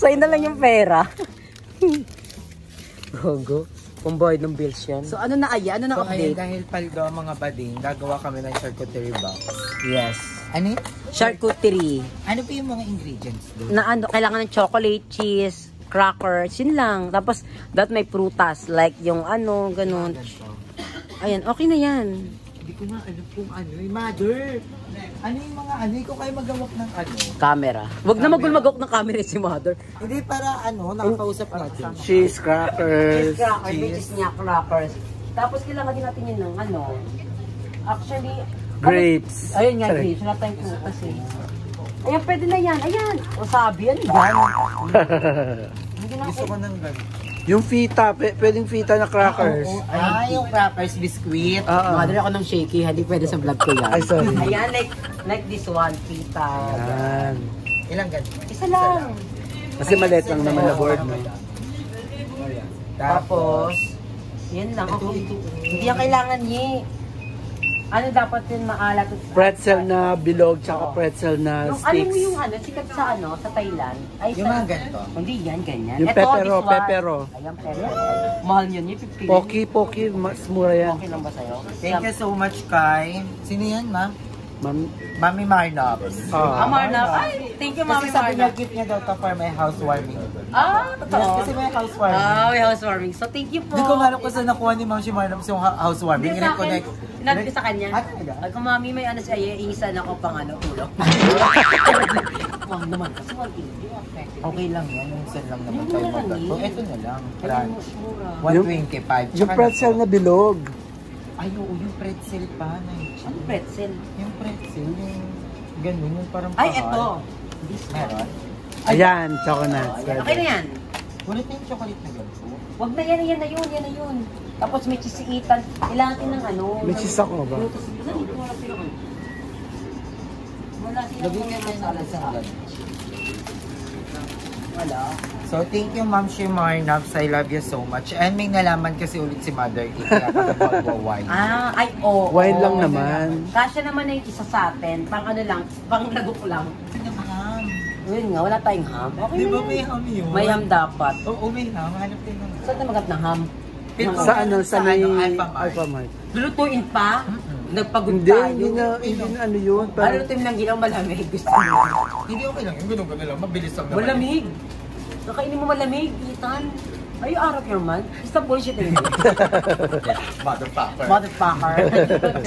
Sa'yo na lang yung pera. Gogo. Pambayad ng bills yan. So ano na Aya? Ano na update? Dahil paldo mga bading, gagawa kami ng charcuterie box. Yes. Ano? Charcuterie. Ano pa yung mga ingredients doon? Na ano, kailangan ng chocolate, cheese, crackers, yun lang. Tapos, may prutas. Like yung ano, ganun. Ayan, okay na yan. Hindi ko na alam kung ano. Mother! Ano yung mga ano? Ikaw kayo magawak ng ano? Camera. Wag na magulmagok ng camera si mother. Hindi para ano, nakakausap natin. Cheese crackers. Cheese crackers, may cheese niya crackers. Tapos kailangan din natin yun ng ano. Actually, Grapes. Ayun nga, grapes. Wala tayong prutas eh. Ayan, pwede na yan. Ayan. Wasabi yan. Gusto ko ng ganun. Yung fita, pwedeng fita na crackers. Yung crackers, biscuit. Mother ako ng shaky, hindi pwede sa vlog ko yan. Ay, sorry. Ayan, like this one, pita. Yan. Ilang ganun? Isa lang. Kasi maliit lang naman na board mo. Tapos, yan lang. Okay. Hindi yan kailangan niya. Ano dapat yun maalat? Pretzel na bilog, tsaka pretzel na Yung, alam mo sticks. yung ano, sikat sa ano, sa Thailand. Ay, Yung mga ganito. Hindi yan, ganyan. Yung Ito, pepero, this one. pepero. Ayan, pepero. Mahal yun, yung 50. Poki, mas mura yan. Okay lang ba sa'yo? Thank you so much, Kai. Sino yan, ma'am? Mami Marnops. Marna. Ay, thank you, Mami Kasi sabi niya, Marna. gift niya daw to for my housewarming. Totoo. Yes, kasi may housewarming. May housewarming. So, thank you po. Hindi ko nga alam kung saan nakuha ni Ma'am si Marnops yung housewarming. Hindi sa akin. Reconnect. Sinabi ko sa kanya. Talaga? Ay, kung Mami may ano siya, iisan ako pang ano, ulo. Wag naman. Kasi 180. Okay lang yan. Minsan lang naman Yung tayo mura lang magkato. eh. Ito na lang. Ayun, Ranch. mura. 125. Yung pretzel na bilog. Ay, oo, yung pretzel pa. Ano pretzel? Yung pretzel, yung ganun, yung parang Ay, pahal. eto. Meron? Ayan, choconuts. Okay na yan. Wala tayong chocolate na ganito. Wag na yan, yan na yun. Tapos may chisiitan. Kailangan din ng ano. May cheese ako ba? Wala silang ano. Wala silang Lagyan niya tayo sa salad. Wala. So, thank you, Ma'am Shimar Nabs. I love you so much. And may nalaman kasi ulit si Mother Kate. Kaya ka wine. Ay, oo. Wine lang naman. Kasya naman na yung isa sa atin. Pang ano lang, pang lagok lang. Ham. Yun nga, wala tayong ham. Okay Di na ba yan. may ham yun? May ham dapat. Oo, may ham. Hanap tayo ng... Saan na magat ng ham? Sa ano, sa may Alphamart. Alphamart. Lulutuin pa? Nagpagod Hindi, tayo. hindi na ano yun. Ano Parang, lutuin lang ginaw malamig? Gusto mo? Hindi okay lang. Yung ganun lang. Mabilis lang naman. Malamig. Nakainin mo malamig, Ethan. Are you out of your mind? Stop bullshitting me. Motherfucker. Motherfucker.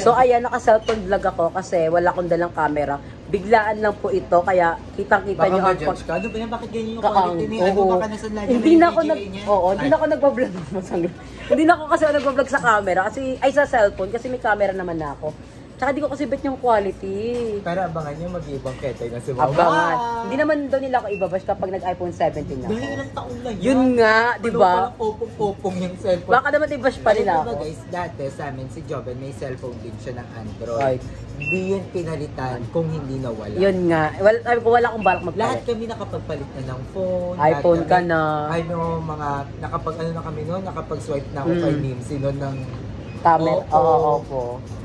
So ayan, naka-cellphone vlog ako kasi wala akong dalang camera. Biglaan lang po ito, kaya kitang-kita Baka nyo ang ma-judge ka. Ano ba yan? Bakit ganyan yung kaang. quality ni ano? Baka nasa live Hindi na ako hindi na ako nagbablog. Hindi na ako kasi nagbablog sa camera kasi ay sa cellphone kasi may camera naman na ako. Tsaka di ko kasi bet yung quality. Pero abangan nyo mag-ibang ketay na si Mama. Abangan. Hindi naman daw nila ako ibabash kapag nag-iPhone 17 na ako. Dahil ilang taon lang Yun nga, di ba? Walang popong-popong yung cellphone. Baka naman i-bash pa nila Diba ako. guys, dati sa amin si Joven may cellphone din siya ng Android. Right. Hindi yun pinalitan kung hindi nawala. Yun nga. Sabi ko wala akong balak Lahat magpalit. kami nakapagpalit na ng phone. iPhone lahat ka kami- na. Ano, mga, ano na kami noon, nakapag-swipe na ako kay Nimsy noon ng Camera. Oppo. Oo, opo.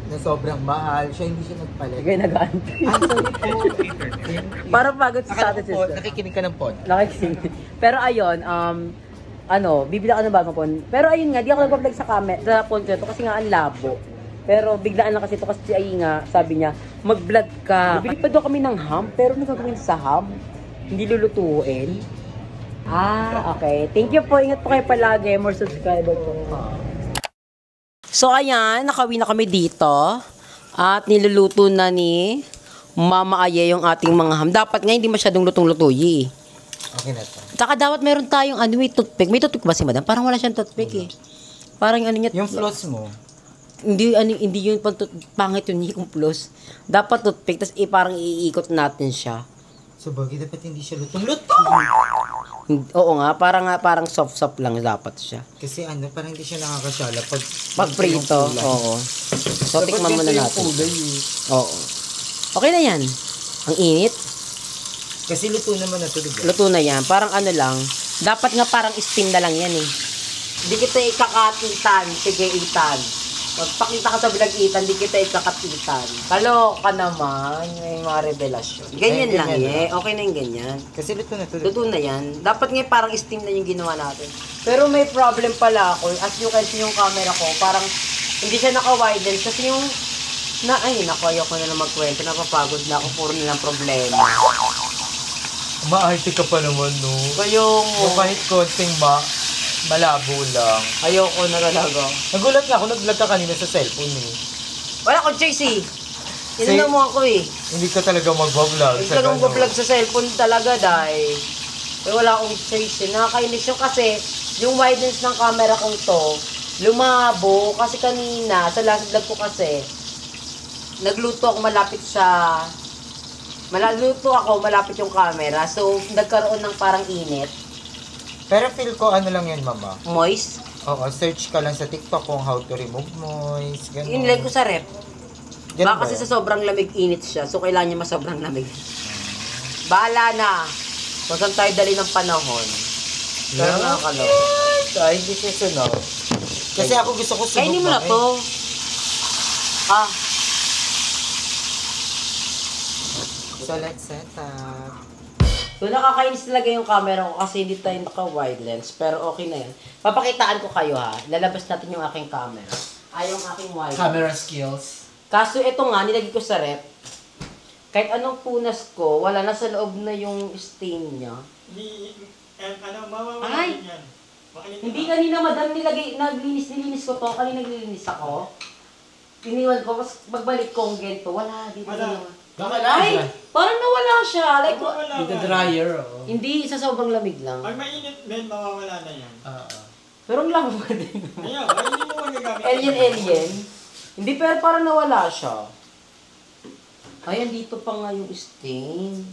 na sobrang mahal. Siya hindi siya nagpalit. Sige, nag-aantay. Ay, sorry po. Parang pagod sa Akala status ko po, sister. nakikinig ka ng pod. Nakikinig. Pero ayun, bibili ako ng bagong phone. Pero ayun nga, di ako nagpa-vlog sa camera, sa phone ko ito kasi nga ang labo. Pero biglaan lang kasi ito kasi ay nga, sabi niya, mag-vlog ka. Bibili pa daw kami ng ham, pero ano gagawin sa ham? Hindi lulutuin. Okay. Thank you po. Ingat po kayo palagi. More subscriber po. So ayan, nakauwi na kami dito. At niluluto na ni Mama Aye yung ating mga ham. Dapat nga hindi masyadong lutong-lutuyi. Okay na to. Tsaka dapat meron tayong toothpick. May toothpick ba si Madam? Parang wala siyang toothpick eh. Parang ano niya. Yung floss mo, Hindi yun pangit yun yung plus. Dapat toothpick, tapos parang iikot natin siya. so bagay dapat hindi siya lutong-lutong. Oo nga, parang soft-soft lang dapat siya. Kasi ano, parang hindi siya nakakasyala Pag prito, oo. So, tikman muna natin. Oo. Okay na yan. Ang init. Kasi luto naman na to, diba? Luto na yan. Parang ano lang. Dapat nga parang steam na lang yan eh. Hindi kita ikakatitan. Sige, itan. Magpakita ka sa vlog-itan, di kita ikakatitan. Kaloka naman, may mga revelasyon. Ganyan Ay, lang ganyan Okay na yung ganyan. Kasi luto na to. Luto na yan. Dapat nga parang steam na yung ginawa natin. Pero may problem pala ako. As you can see yung camera ko, parang hindi siya naka-widen. Kasi yung, naku, ayoko na lang magkwento. Napapagod na ako. Puro nilang problema. Maarte ka pa naman, no? Kayong, Kahit konting malabo lang. ayoko na talaga. Nagulat nga ako, nag-vlog ka kanina sa cellphone eh. Wala ko, Tracy. Inuna mo ako eh. Hindi ka talaga mag-vlog. Hindi talagang mag-vlog sa cellphone talaga dahil wala akong choice. Nakakainis yung kasi yung wideness ng camera kong to lumabo kasi kanina sa last vlog ko kasi nagluto ako malapit yung camera so nagkaroon ng parang init. Pero feel ko ano lang yan, mama. Moist. Oo, search ka lang sa TikTok kung how to remove moist. Ganun. Inilagay ko sa rep. Ganun Baka ba kasi yan? sa sobrang lamig init siya so kailangan niya masobrang lamig. Bahala na. Huwag kang tayo dali ng panahon. Pero nakakaloka. Ay, hindi siya sunod. Kasi ako gusto ko sunog. Kainin mo na to. So, let's set up. So, nakakainis talaga yung camera ko kasi hindi tayo naka-wide lens. Pero okay na yan. Papakitaan ko kayo ha. Lalabas natin yung aking camera. Yung aking wide lens. Camera skills. Kaso ito nga, nilagay ko sa rep. Kahit anong punas ko, wala na sa loob na yung stain niya. Mawawala Ay! yan. Hindi kanina madam nilinis ko to. Kanina naglilinis ako. Iniwan ko, mas magbalik ko ang ganito. Wala, dito Wala. naman. Baka Ay! Parang nawala siya. Like, dryer, oh. hindi, sa sobrang lamig lang. Pag mainit, Ben, mawawala na yan. Pero ang lang din. Ayaw, ay hindi mo magagamit. Alien. Hindi, pero parang nawala siya. Ay, andito pa nga yung stain.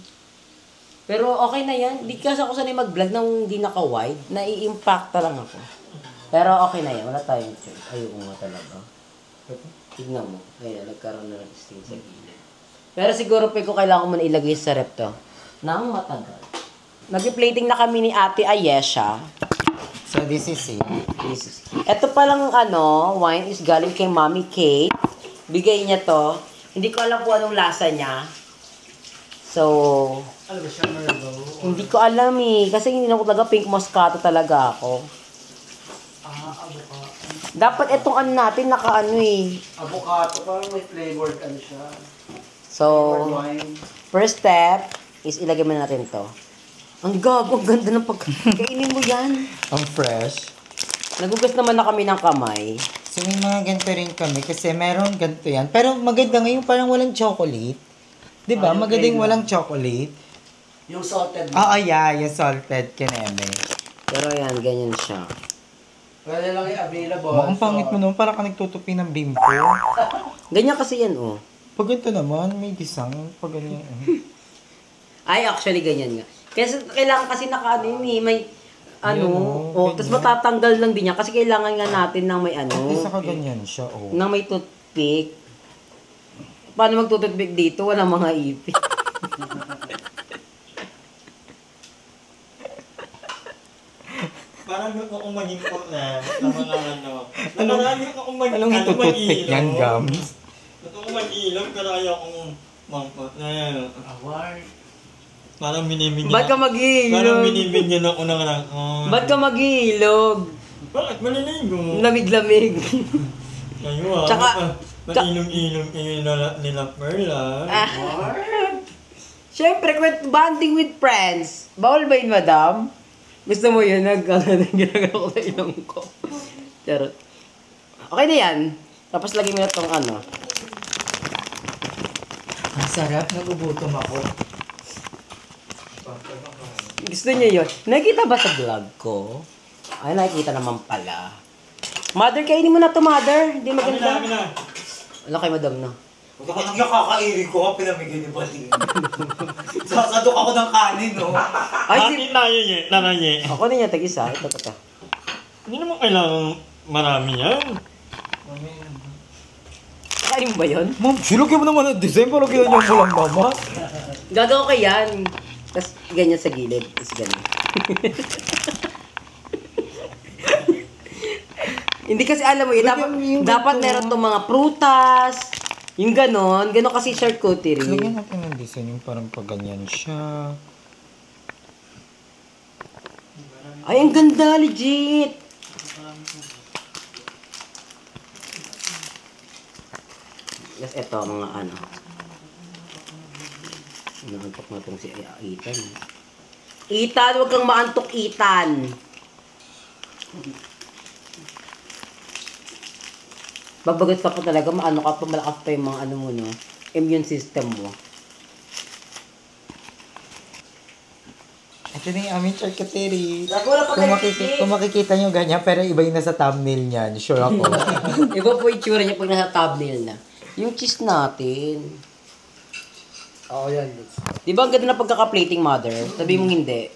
Pero okay na yan. Hindi kasi ako sanay mag-vlog nang hindi naka-wide. Nai-impacta lang ako. Pero okay na yan. Wala tayong choice. Ayoko nga talaga. Tignan mo. Ayun, nagkaroon na ng stain sa gilid. Pero siguro pa ko kailangan ko muna ilagay sa rep to. Nang matagal. Nag-plating na kami ni Ate Ayesha. So, this is it. Ito palang wine is galing kay Mommy Kate. Bigay niya to. Hindi ko alam kung anong lasa niya. So, Ano ba siya, Merlot? hindi ko alam eh. Kasi hindi na ko talaga pink moscato talaga ako. Avocado. Dapat itong natin naka Avocado, parang may flavored ano siya. So, Wine. first step is ilagay mo natin to. Ang gago, ang ganda ng pagkainin mo yan. Ang fresh. Nagugas naman na kami ng kamay. So, may mga ganito rin kami kasi meron ganito yan. Pero maganda ngayon parang walang chocolate. Diba? Yung Maganda yung plain walang chocolate. Yung salted. Yeah. Yung salted kineme. Pero yan, ganyan siya. Wala lang yung available. Ang pangit mo naman. Parang ka nagtutupi ng bimbo. Ganyan kasi yan, oh. Pag ganito naman, may gisang. Pag ganyan. Ay, actually, ganyan nga. Kasi kailangan kasi naka may Yun, tapos matatanggal lang din yan kasi kailangan nga natin ng may At least ka ganyan siya, ng may toothpick. Paano magtututpick dito? Walang mga ipit. Parang gusto kong maging na mga Parang gusto kong maging Anong itututpick yan, gums? Gusto kong mag-ilog pero ayaw kong mangkot na yan. Award. Parang binibigyan. Ba't ka Parang mag-iilog? binibigyan ako ng Ba't ka mag-iilog? Bakit? Maliligo. Lamig-lamig. Kayo Tsaka- Mailong-ilong kayo nila Perla. Siyempre, bonding with friends. Bawal ba yun, madam? Gusto mo yun? Ginagawa ko sa ilong ko. Charot. Okay na yan. Tapos lagyan mo na itong Ang sarap. Nagugutom ako. Gusto niyo yun? Nakikita ba sa vlog ko? Ay, nakikita naman pala. Mother, kainin mo na to, mother. Hindi maganda. Kami na. Wala kay madam na. Huwag ako nang kakairi ko. Pinamigay ni Baling. Sasadok ako ng kanin, no? Ay, Akin na yun nanaye. Ako na niya, tag-isa. Ito. Hindi naman kailangan marami yan. Kainin mo ba yun? Ma'am, silugyan mo naman ang design. Parang ganyan mo lang, mama. Gagawa ko yan. Tapos ganyan sa gilid. Tapos ganyan. Hindi kasi alam mo yun, dapat, Yung dapat ganito. meron tong mga prutas, yung ganon kasi charcuterie. Lagyan natin ng design yung parang pag ganyan siya. Ay, ang ganda, legit! Yes, eto, mga ano. Inaantok na itong si Ethan. Ethan, huwag kang maantok, Ethan! Babagot ka pa talaga, maano ka pa, malakas pa yung mga ano mo, no? Immune system mo. Ito na yung aming charcuterie. Wala pa Kung makikita nyo ganyan, pero iba yung nasa thumbnail niyan. Sure ako. Iba po yung tsura niya pag nasa thumbnail na. Yung cheese natin. Oo, yan. Di ba ang ganda na pagkaka-plating, mother? Sabi mong hindi.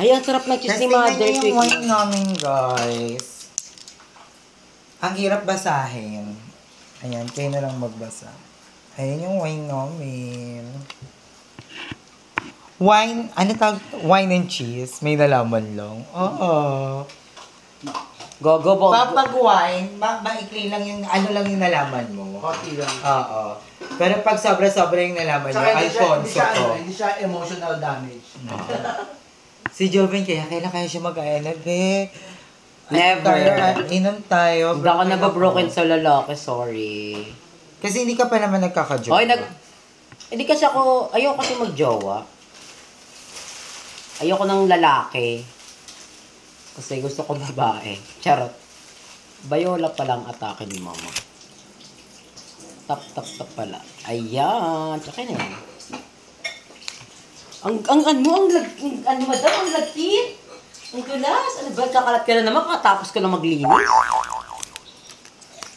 Ay, ang sarap ng cheese ni mother. Kasi yung wine namin, guys. Ang hirap basahin. Ayan, kayo na lang magbasa. Ayan yung wine namin. Wine, ano tawag? Wine and cheese. May nalaman lang. Oo. Go, Pag wine, maikli lang yung, ano lang yung nalaman mo. Konti lang. Oo. Pero pag sobra-sobra yung nalaman mo, Saka Alfonso ko. hindi siya emotional damage. Si Joven, kailan kaya siya mag-aenabek? Never. Inom tayo. Hindi ako nababroken sa lalaki, sorry. Kasi hindi ka pa naman nagkaka-joke. Hoy, hindi kasi ako, ayoko kasi magjowa. Ayoko ng lalaki. Kasi gusto ko babae. Charot. Bayola pa lang atake ni mama. Tap pala. Ayan. Tsaka na yan. Ang madam, ang lagkit. Ang gulas. Ano ba? Kakalat ka na naman. Katapos ko na maglinis.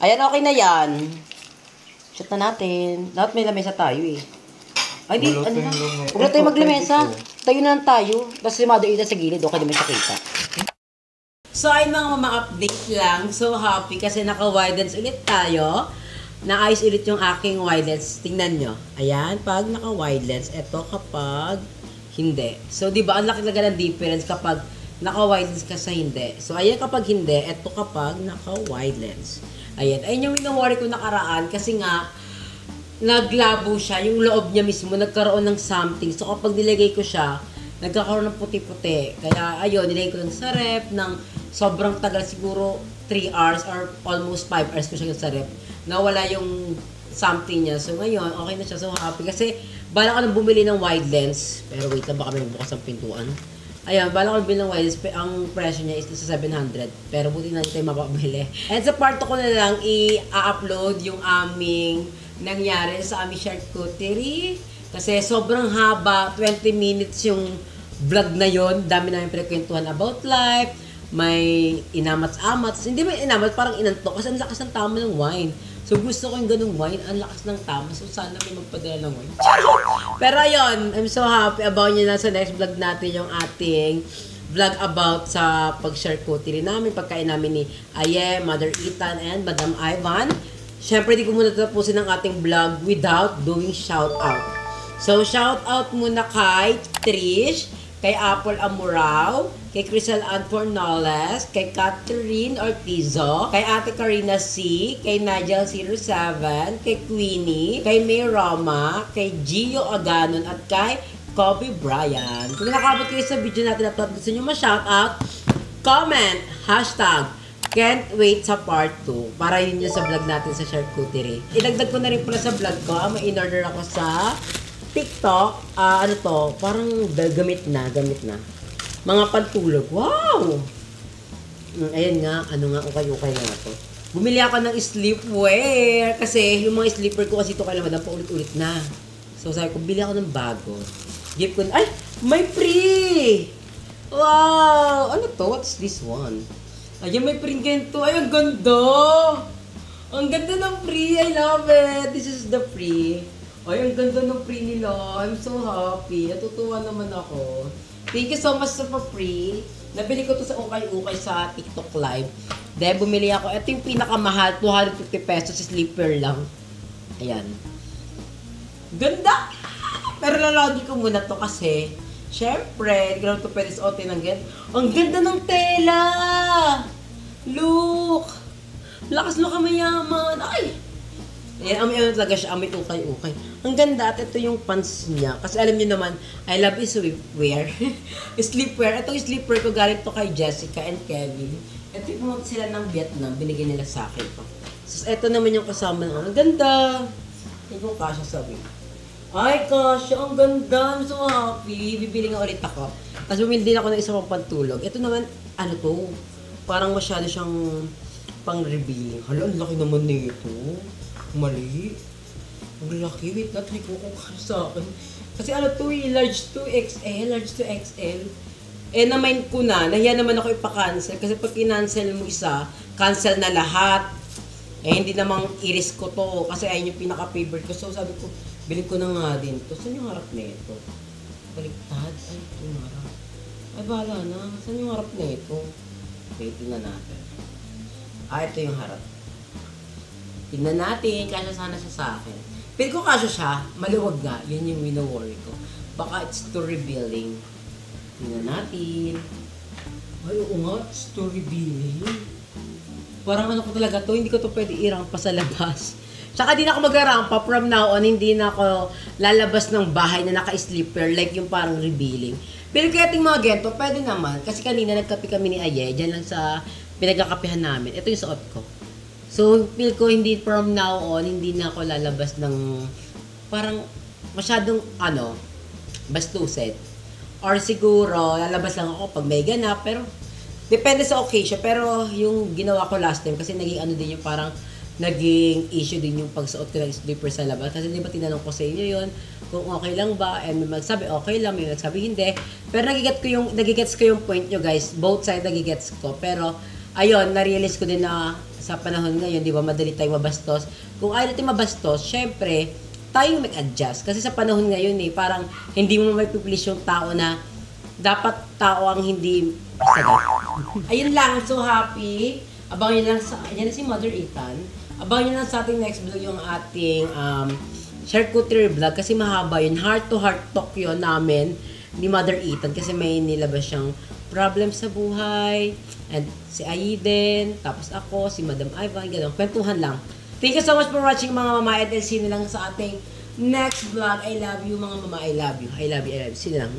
Ayan, okay na yan. Shot na natin. Dapat may lamesa tayo eh. Ay, di, ano na. Huwag na tayo maglamesa. Tayo na lang tayo. Tapos si Mother Ida sa gilid. Okay naman siya kita. So, ayun mga mama-update lang. So happy kasi naka-widens ulit tayo. Naayos ulit yung aking widens. Tingnan nyo. Ayan, pag naka-widens. Ito kapag hindi. So, di ba, ang laki talaga ng difference kapag naka-widens ka sa hindi. So, ayan kapag hindi. Ito kapag naka-wide lens. Ayan. Ayun yung wino-worry ko nakaraan kasi nga, naglabo siya. Yung loob niya mismo, nagkaroon ng something. So, kapag nilagay ko siya, nagkakaroon ng puti-puti. Kaya, ayun, nilagay ko lang sa rep ng sobrang tagal, siguro 3 hours or almost 5 hours ko siya sa rep. Nawala yung something niya. So, ngayon, okay na siya. So, happy. Kasi, bala ko nang bumili ng wide lens. Pero wait lang, baka may bukas ang pintuan. Ayan, bala ko bumili ng wide lens. Ang presyo niya is sa 700. Pero buti na tayo mapabili. And sa part ko na lang, i-upload yung aming nangyari sa aming charcuterie. Kasi sobrang haba, 20 minutes yung vlog na yon. Dami namin pinagkwentuhan about life. May inamats-amats. Hindi may inamats, parang inantok. Kasi ang lakas ng tama ng wine. So gusto ko yung ganung wine, ang lakas ng tama. So sana may magpadala ng wine. Pero ayun, I'm so happy about nyo na sa next vlog natin yung ating vlog about sa pag-charcuterie namin, pagkain namin ni Aye, Mother Ethan, and Madam Ivan. Siyempre, di ko muna tapusin ang ating vlog without doing shout-out. So, shout-out muna kay Trish, kay Apple Amurao, kay Crystal Ann Fornales, kay Catherine Ortizo, kay Ate Karina C, kay Nigel07, kay Queenie, kay May Roma, kay Gio Aganon, at kay Kobe Bryan. Kung nakabot kayo sa video natin at gusto nyo ma-shoutout, comment, hashtag, can't wait sa part 2 para yun yung sa vlog natin sa charcuterie. Idagdag ko na rin pala sa vlog ko, may in-order ako sa TikTok. Ano to, parang gamit na. Mga pantulog. Wow! Ayan nga, ano nga, ukay-ukay na to. Bumili ako ng sleepwear kasi yung mga sleeper ko kasi ito kailan madam pa ulit-ulit na. So sabi ko, bili ako ng bago. Gift ko, ay, may free! Wow! Ano to? What's this one? Ayan, may print ganito. Ay, ang ganda! Ang ganda ng free. I love it. This is the free. Ay, ang ganda ng free nila. I'm so happy. Natutuwa naman ako. Thank you so much sa free. Nabili ko to sa ukay-ukay sa TikTok live. Then, bumili ako. Ito yung pinakamahal. 250 pesos. Sleeper lang. Ayan. Ganda! Pero lalagi ko muna to kasi syempre, hindi ko lang ito pwede suotin ng ganyan. Ang ganda ng tela! Look! Lakas mo ka mayaman. Ay! Ayan, amoy talaga siya. Amoy ukay-ukay. Ang ganda at ito yung pants niya. Kasi alam niyo naman, I love sleepwear. Sleepwear. Itong sleepwear ko galing to kay Jessica and Kevin. Ito yung sila ng Vietnam. Binigyan nila sa akin to. So, ito naman yung kasama ng ang ganda. Ito yung kasha sabi. Ay, kasha. Ang ganda. I'm so happy. Bibili nga ulit ako. Tapos bumili din ako ng isa pang pantulog. Ito naman, ano to? Parang masyado siyang pang-revealing. Hala, ang laki naman nito. Mali. Ang laki. Wait, try ko kung sa akin. Kasi ano to large to XL, large to XL. Eh, na-mind ko na, nahiya naman ako ipa-cancel. Kasi pag kinancel mo isa, cancel na lahat. Eh, hindi namang iris ko to. Kasi ayun yung pinaka-favorite ko. So, sabi ko, bilhin ko na nga din to. Saan yung harap na ito? Baliktad. Ay, ito yung harap. Ay, bahala na. Saan yung harap na ito? Okay, tingnan natin. Ah, ito yung harap. Tingnan natin. Kasya sana siya sa akin. Pero kung kasya siya, maluwag nga. Yun yung wino-worry ko. Baka it's too revealing. Tingnan natin. Ay, oo nga. It's too revealing. Parang ano ko talaga to. Hindi ko to pwede irampa sa labas. Tsaka di na ako mag-arampa. From now on, hindi na ako lalabas ng bahay na naka-sleeper. Like yung parang revealing. Pero kaya ting mga gento, pwede naman. Kasi kanina nagkape kami ni Aye. Diyan lang sa pinagkakapihan namin. Ito yung suot ko. So, feel ko hindi from now on, hindi na ako lalabas ng parang masyadong, bastuset. Or siguro, lalabas lang ako pag may ganap. Pero, depende sa occasion. Pero, yung ginawa ko last time, kasi naging din yung parang, naging issue din yung pagsuot ko ng slipper sa labas. Kasi di ba tinanong ko sa inyo yun, kung okay lang ba, and may magsabi okay lang, may magsabi hindi. Pero nagigets ko yung point nyo guys. Both sides nagigets ko. Pero, ayun, na-realize ko din na sa panahon ngayon, di ba, madali tayong mabastos. Kung ayaw natin mabastos, syempre, tayo mag-adjust. Kasi sa panahon ngayon parang hindi mo may-please yung tao na dapat tao ang hindi sagat. Ayun lang, so happy. Abangan nyo lang yan na si Mother Ethan. Abangan nyo lang sa ating next vlog yung ating charcuterie vlog kasi mahaba yun. Heart to heart talk yun namin ni Mother Ethan kasi may nilabas siyang problem sa buhay. And si Aiden, tapos ako, si Madam Ivan, gano'n. Kwentuhan lang. Thank you so much for watching mga mama. And see you lang sa ating next vlog. I love you mga mama. I love you. I love you. I love you. See you lang.